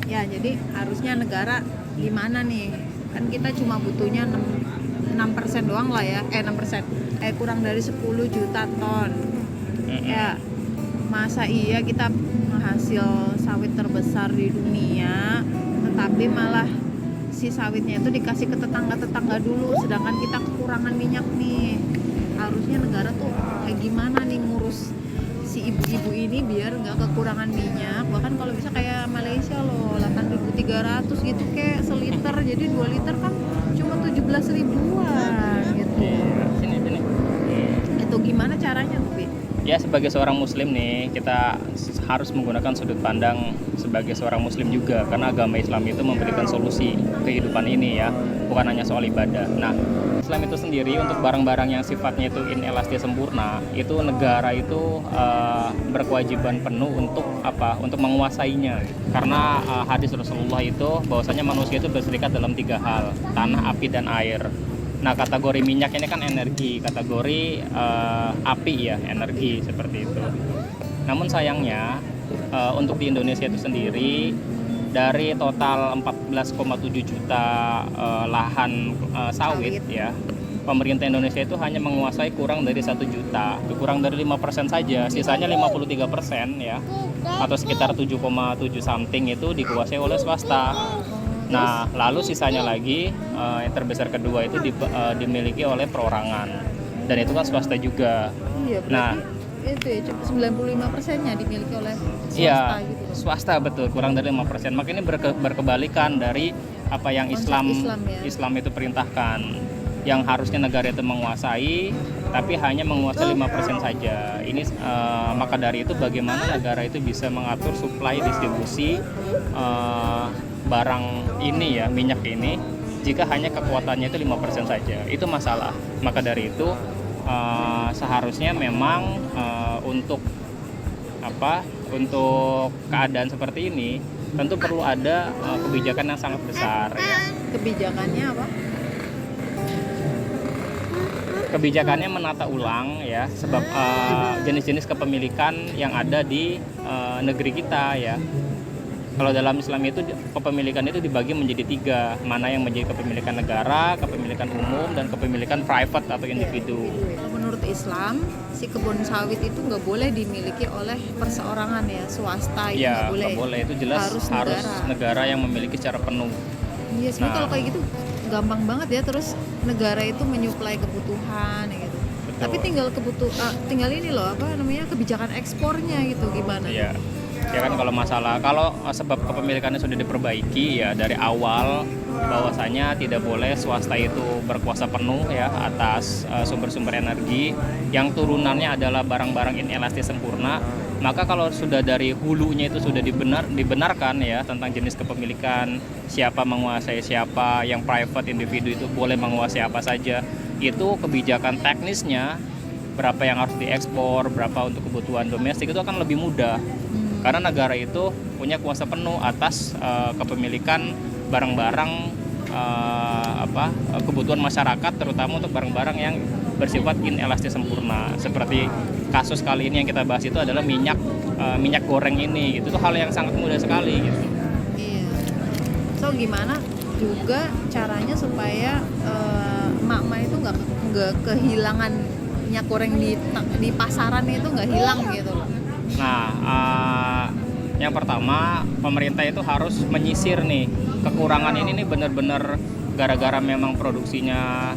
Ya, jadi harusnya negara gimana nih? Kan kita cuma butuhnya 6% doang lah ya. 6%. Kurang dari 10 juta ton. Ya, masa iya kita menghasil sawit terbesar di dunia, tetapi malah si sawitnya itu dikasih ke tetangga-tetangga dulu, sedangkan kita kekurangan minyak nih. Harusnya negara tuh kayak gimana nih ngurus si ibu-ibu ini biar nggak kekurangan minyak. Bahkan kalau bisa kayak Malaysia loh, 8.300 gitu kayak seliter, jadi 2 liter kan cuma 17 ribuan gitu. Sini. Itu gimana caranya tuh, Bi? Ya, sebagai seorang muslim nih, kita harus menggunakan sudut pandang sebagai seorang muslim juga, karena agama Islam itu memberikan solusi kehidupan ini ya, bukan hanya soal ibadah. Nah, Islam itu sendiri untuk barang-barang yang sifatnya itu inelastis sempurna, itu negara itu berkewajiban penuh untuk apa? Untuk menguasainya. Karena hadis Rasulullah itu bahwasanya manusia itu berserikat dalam 3 hal, tanah, api, dan air. Nah, kategori minyak ini kan energi, kategori api ya, energi seperti itu. Namun sayangnya untuk di Indonesia itu sendiri, dari total 14,7 juta lahan sawit ya, pemerintah Indonesia itu hanya menguasai kurang dari 1 juta, kurang dari 5% saja, sisanya 53% ya, atau sekitar 7,7 something itu dikuasai oleh swasta. Nah, lalu sisanya lagi yang terbesar kedua itu dimiliki oleh perorangan, dan itu kan swasta juga. Iya, berarti itu ya cuma 95%-nya dimiliki oleh swasta. Iya, gitu. Swasta betul, kurang dari 5%. Makanya ini berkebalikan dari apa yang Islam itu perintahkan. Yang harusnya negara itu menguasai, tapi hanya menguasai 5% saja. Ini maka dari itu bagaimana negara itu bisa mengatur supply distribusi barang ini ya, minyak ini, jika hanya kekuatannya itu 5% saja. Itu masalah. Maka dari itu seharusnya memang untuk keadaan seperti ini tentu perlu ada kebijakan yang sangat besar ya. Kebijakannya apa? Kebijakannya menata ulang ya, sebab jenis-jenis kepemilikan yang ada di negeri kita ya. Kalau dalam Islam itu kepemilikan itu dibagi menjadi 3, mana yang menjadi kepemilikan negara, kepemilikan umum, dan kepemilikan private atau individu. Menurut Islam, si kebun sawit itu nggak boleh dimiliki oleh perseorangan ya, swasta itu Ya, nggak boleh. Itu jelas harus negara yang memiliki secara penuh. Iya, sebenarnya kalau kayak gitu gampang banget ya, terus negara itu menyuplai kebutuhan ya gitu. Betul. Tapi tinggal ini loh, apa namanya, kebijakan ekspornya gitu gimana? Iya. Ya kan, kalau sebab kepemilikannya sudah diperbaiki ya dari awal, bahwasanya tidak boleh swasta itu berkuasa penuh ya atas sumber-sumber energi yang turunannya adalah barang-barang inelastis sempurna. Maka kalau sudah dari hulunya itu sudah dibenarkan ya tentang jenis kepemilikan, siapa menguasai siapa, yang private individu itu boleh menguasai apa saja, itu kebijakan teknisnya berapa yang harus diekspor, berapa untuk kebutuhan domestik itu akan lebih mudah. Karena negara itu punya kuasa penuh atas kepemilikan barang-barang kebutuhan masyarakat, terutama untuk barang-barang yang bersifat inelastis sempurna. Seperti kasus kali ini yang kita bahas itu adalah minyak goreng ini, itu tuh hal yang sangat mudah sekali gitu. Iya. So gimana juga caranya supaya emak-emak itu nggak kehilangan minyak goreng di pasaran itu nggak hilang gitu loh. Nah, yang pertama pemerintah itu harus menyisir nih kekurangan ini nih, benar-benar gara-gara memang produksinya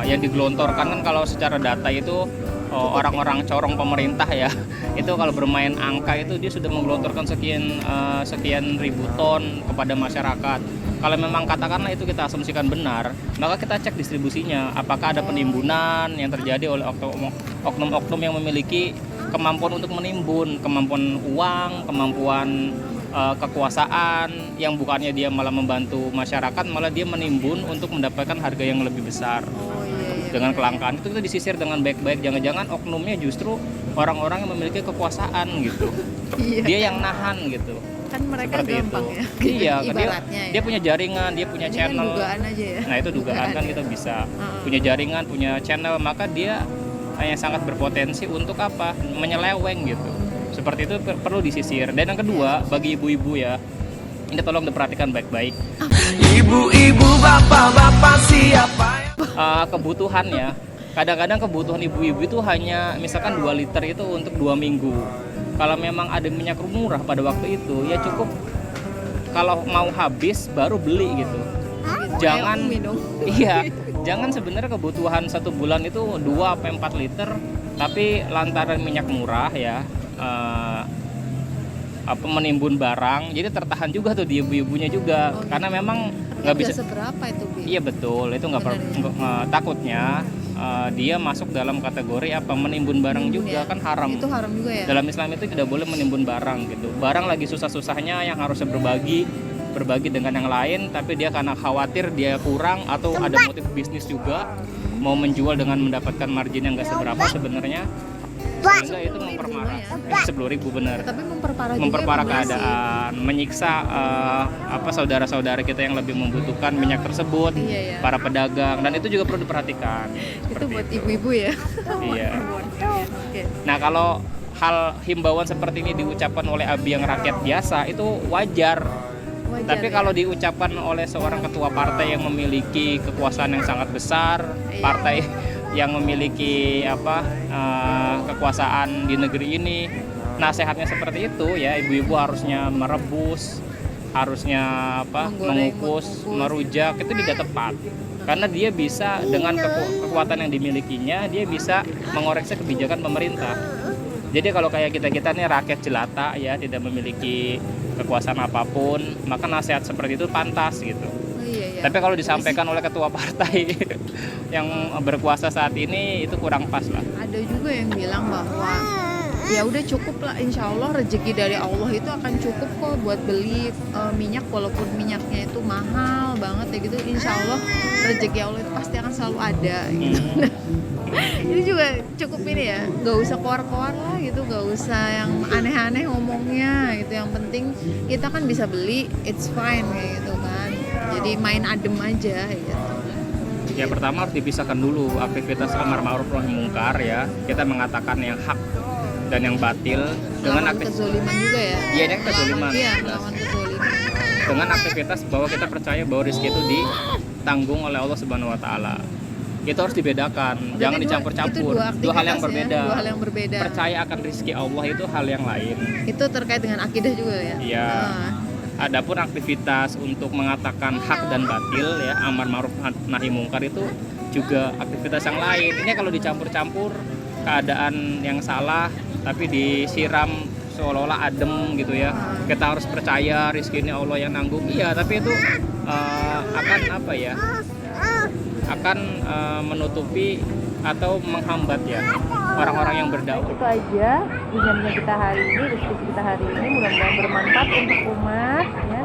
yang digelontorkan kan. Kalau secara data itu orang-orang corong pemerintah ya, itu kalau bermain angka itu dia sudah menggelontorkan sekian ribu ton kepada masyarakat. Kalau memang katakanlah itu kita asumsikan benar, maka kita cek distribusinya, apakah ada penimbunan yang terjadi oleh oknum-oknum yang memiliki kemampuan untuk menimbun, kemampuan uang, kemampuan kekuasaan, yang bukannya dia malah membantu masyarakat, malah dia menimbun untuk mendapatkan harga yang lebih besar. Dengan kelangkaan itu kita disisir dengan baik-baik, jangan-jangan oknumnya justru orang-orang yang memiliki kekuasaan gitu. Dia yang nahan gitu. Kan mereka seperti gampang itu. Ya. Iya, ibaratnya dia punya jaringan, dia punya ini channel. Kan dugaan aja ya. Nah, itu dugaan kan kita bisa punya jaringan, punya channel, maka dia yang sangat berpotensi untuk apa? Menyeleweng gitu. Seperti itu perlu disisir. Dan yang kedua, bagi ibu-ibu ya, Ini tolong diperhatikan baik-baik. Ibu-ibu, bapak-bapak siapa? Kebutuhan ya. Kadang-kadang kebutuhan ibu-ibu itu hanya misalkan 2 liter itu untuk 2 minggu. Kalau memang ada minyak murah pada waktu itu, ya cukup kalau mau habis baru beli gitu. Jangan Kayak Umi dong. iya, jangan sebenarnya kebutuhan 1 bulan itu 2-4 liter, tapi lantaran minyak murah ya, menimbun barang, jadi tertahan juga tuh di ibu-ibunya juga, Oh, karena memang Tapi nggak nggak bisa. seberapa itu, Bi. Iya betul, itu nggak takutnya dia masuk dalam kategori menimbun barang Menimbun juga ya. kan haram. Itu haram juga ya. Dalam Islam itu tidak boleh menimbun barang gitu. Barang lagi susah-susahnya yang harusnya berbagi dengan yang lain, tapi dia karena khawatir dia kurang atau ada motif bisnis juga mau menjual dengan mendapatkan margin yang nggak seberapa sebenarnya, sehingga itu memperparah. 10.000 benar. Tapi memperparah Memperparah juga emang sih. keadaan, menyiksa saudara-saudara kita yang lebih membutuhkan minyak tersebut, Iya, ya. para pedagang, dan itu juga perlu diperhatikan. Itu Seperti buat itu. ibu-ibu ya. Iya. Oke. Nah, kalau hal himbauan seperti ini diucapkan oleh abi yang rakyat biasa itu wajar. Wajar Tapi ya. kalau diucapkan oleh seorang ketua partai yang memiliki kekuasaan yang sangat besar, Iya. partai yang memiliki kekuasaan di negeri ini, nasihatnya seperti itu ya, ibu-ibu harusnya merebus, harusnya Menggoreng, mengukus, mengukus. merujak, itu tidak tepat. Karena dia bisa dengan kekuatan yang dimilikinya, dia bisa mengoreksi kebijakan pemerintah. Jadi kalau kayak kita nih rakyat jelata ya, tidak memiliki kekuasaan apapun, maka nasihat seperti itu pantas gitu. Oh, iya, iya. Tapi kalau disampaikan oleh ketua partai yang berkuasa saat ini, itu kurang pas lah. Ada juga yang bilang bahwa ya udah cukup lah, insya Allah rezeki dari Allah itu akan cukup kok buat beli minyak, walaupun minyaknya itu mahal banget ya gitu, insya Allah rezeki Allah itu pasti akan selalu ada gitu. Ini juga cukup ini ya, nggak usah keluar-keluar lah gitu, nggak usah yang aneh-aneh ngomongnya gitu, yang penting kita kan bisa beli, it's fine kayak gitu kan, jadi main adem aja gitu. Ya pertama harus dipisahkan dulu aktivitas amar ma'ruf nahi mungkar ya. Kita mengatakan yang hak dan yang batil dengan Lawan kezoliman juga ya. Iya, ini kezoliman. Iya, melawan kezoliman. Dengan aktivitas bahwa kita percaya bahwa rezeki itu ditanggung oleh Allah Subhanahu wa taala. Itu harus dibedakan, Berarti jangan itu dicampur-campur. dua Dua hal yang aktivitas berbeda. ya, dua hal yang berbeda. Percaya akan rezeki Allah itu hal yang lain. Itu terkait dengan akidah juga ya. Iya. Ah. Adapun aktivitas untuk mengatakan hak dan batil ya, amar ma'ruf nahi mungkar itu juga aktivitas yang lain. Ini kalau dicampur-campur, keadaan yang salah tapi disiram seolah-olah adem gitu ya. Kita harus percaya rezeki ini Allah yang nanggung. Iya, tapi itu akan akan menutupi atau menghambat ya orang-orang yang berdakwah. Itu aja bincang kita hari ini, diskusi kita hari ini, mudah-mudahan bermanfaat untuk umat ya.